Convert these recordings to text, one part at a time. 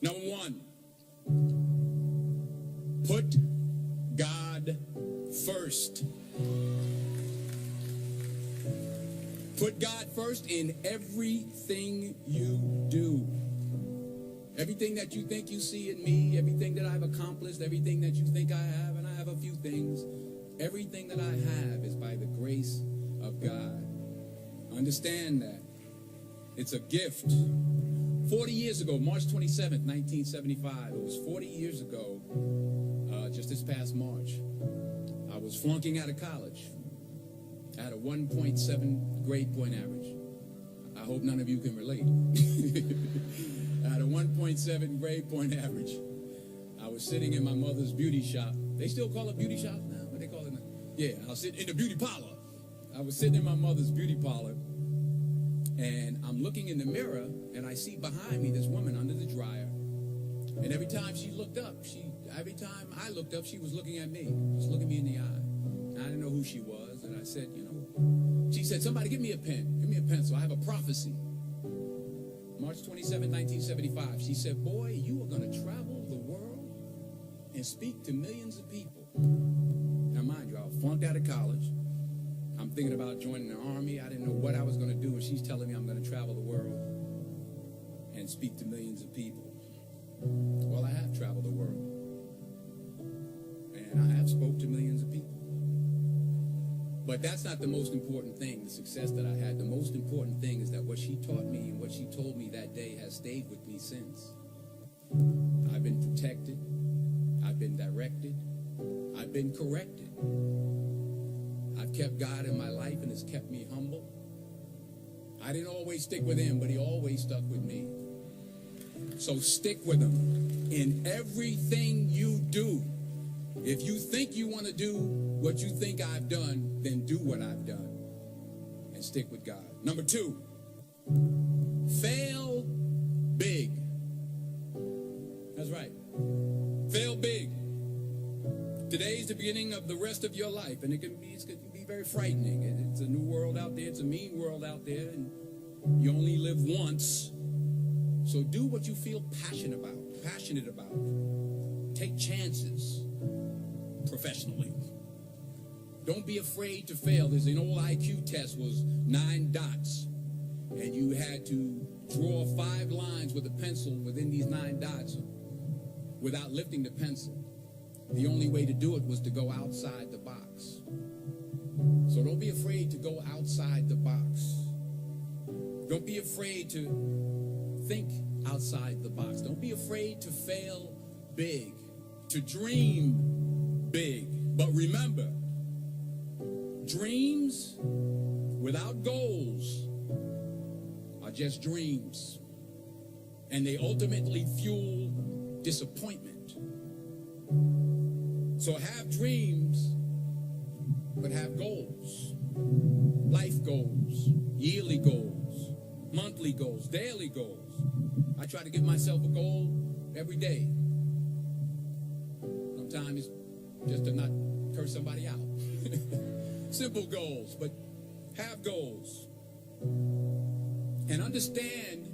Number one, put God first. Put God first in everything you do. Everything that you think you see in me, everything that I've accomplished, everything that you think I have, and I have a few things, everything that I have is by the grace of God. Understand that. It's a gift. 40 years ago, March 27th, 1975, it was 40 years ago, just this past March, I was flunking out of college. I had a 1.7 grade point average. I hope none of you can relate. I had a 1.7 grade point average. I was sitting in my mother's beauty shop. They still call it beauty shop now? What they call it now? Yeah, I was sitting in the beauty parlor. I was sitting in my mother's beauty parlor, and I'm looking in the mirror, and I see behind me this woman under the dryer. And every time she looked up, every time I looked up, she was looking at me, just looking me in the eye. And I didn't know who she was, and I said, she said, somebody give me a pen, give me a pencil. I have a prophecy. March 27, 1975. She said, boy, you are going to travel the world and speak to millions of people. Now, mind you, I was flunked out of college. I'm thinking about joining the army. I didn't know what I was going to do, and she's telling me I'm going to travel the world and speak to millions of people. Well, I have traveled the world, and I have spoke to millions of people. But that's not the most important thing, the success that I had. The most important thing is that what she taught me and what she told me that day has stayed with me since. I've been protected. I've been directed. I've been corrected. I've kept God in my life, and it's kept me humble. I didn't always stick with him, but he always stuck with me. So stick with him in everything you do. If you think you want to do what you think I've done, then do what I've done and stick with God. Number two, fail big. That's right. Fail big. Today's the beginning of the rest of your life, and it can be very frightening. It's a new world out there. It's a mean world out there, and you only live once. So do what you feel passionate about. Take chances professionally. Don't be afraid to fail. There's an old IQ test, was 9 dots, and you had to draw 5 lines with a pencil within these 9 dots without lifting the pencil. The only way to do it was to go outside the box. So don't be afraid to go outside the box. Don't be afraid to think outside the box. Don't be afraid to fail big, to dream big. But remember, dreams without goals are just dreams, and they ultimately fuel disappointment. So have dreams, but have goals. Life goals, yearly goals, monthly goals, daily goals. I try to give myself a goal every day. Sometimes it's just to not curse somebody out. Simple goals, but have goals. And understand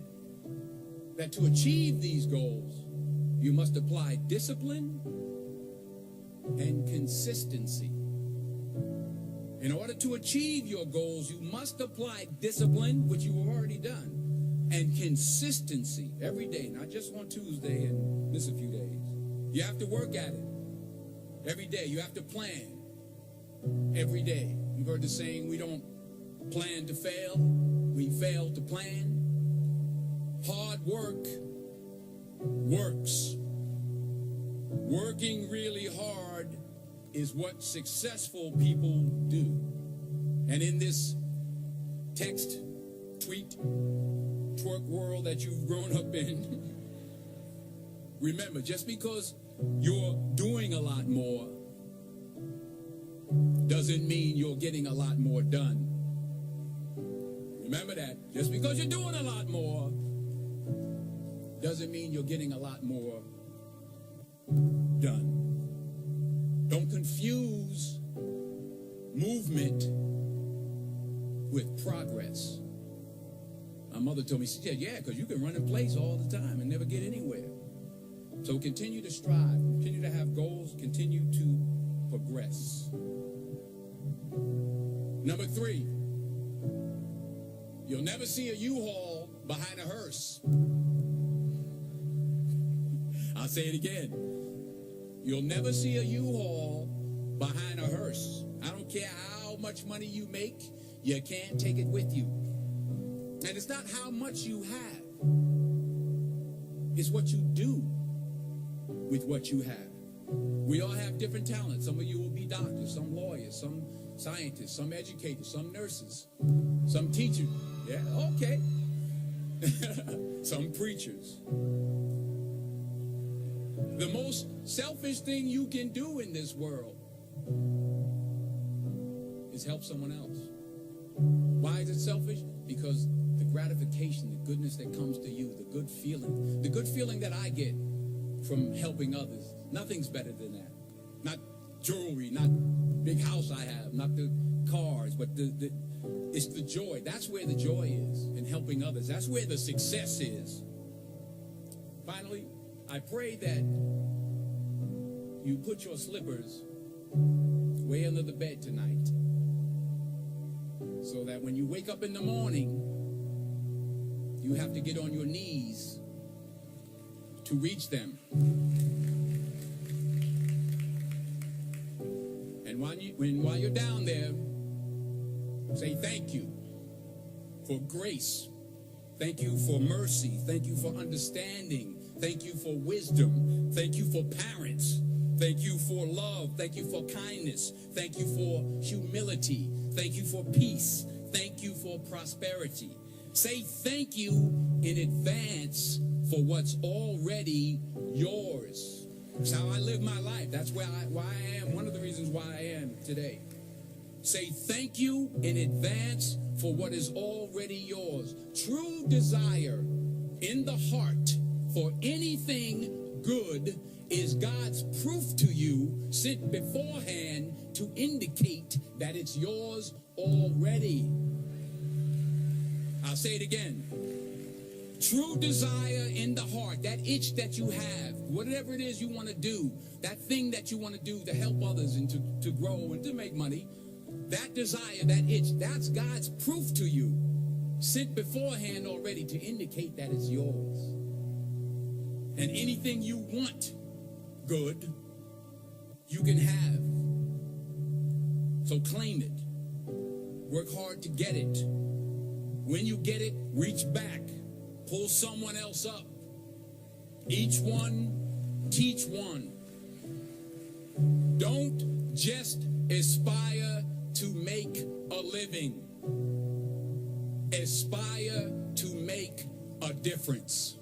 that to achieve these goals, you must apply discipline and consistency. In order to achieve your goals, you must apply discipline, which you have already done, and consistency every day, not just on Tuesday and miss a few days. You have to work at it every day. You have to plan every day. You've heard the saying, we don't plan to fail, we fail to plan. Hard work works. Working really hard is what successful people do. And in this text, tweet, twerk world that you've grown up in, remember, just because you're doing a lot more doesn't mean you're getting a lot more done. Remember that. Just because you're doing a lot more doesn't mean you're getting a lot more done. Don't confuse movement with progress. My mother told me, she said, yeah, because you can run in place all the time and never get anywhere. So continue to strive, continue to have goals, continue to progress. Number 3, you'll never see a U-Haul behind a hearse. I'll say it again. You'll never see a U-Haul behind a hearse. I don't care how much money you make, you can't take it with you. And it's not how much you have. It's what you do with what you have. We all have different talents. Some of you will be doctors, some lawyers, some scientists, some educators, some nurses, some teachers. Yeah, okay. Some preachers. The most selfish thing you can do in this world is help someone else. Why is it selfish? Because the gratification, the goodness that comes to you, the good feeling that I get from helping others, nothing's better than that. Not jewelry, not big house I have, not the cars, but it's the joy. That's where the joy is, in helping others. That's where the success is. Finally, I pray that you put your slippers way under the bed tonight, so that when you wake up in the morning, you have to get on your knees to reach them. And while you're down there, say thank you for grace. Thank you for mercy. Thank you for understanding. Thank you for wisdom. Thank you for parents. Thank you for love. Thank you for kindness. Thank you for humility. Thank you for peace. Thank you for prosperity. Say thank you in advance for what's already yours. That's how I live my life. That's why I am. One of the reasons why I am today. Say thank you in advance for what is already yours. True desire in the heart for anything good is God's proof to you, sent beforehand to indicate that it's yours already. I'll say it again. True desire in the heart, that itch that you have, whatever it is you want to do, that thing that you want to do to help others and to grow and to make money, that desire, that itch, that's God's proof to you, sent beforehand already to indicate that it's yours. And anything you want good, you can have. So claim it. Work hard to get it. When you get it, reach back. Pull someone else up. Each one, teach one. Don't just aspire to make a living. Aspire to make a difference.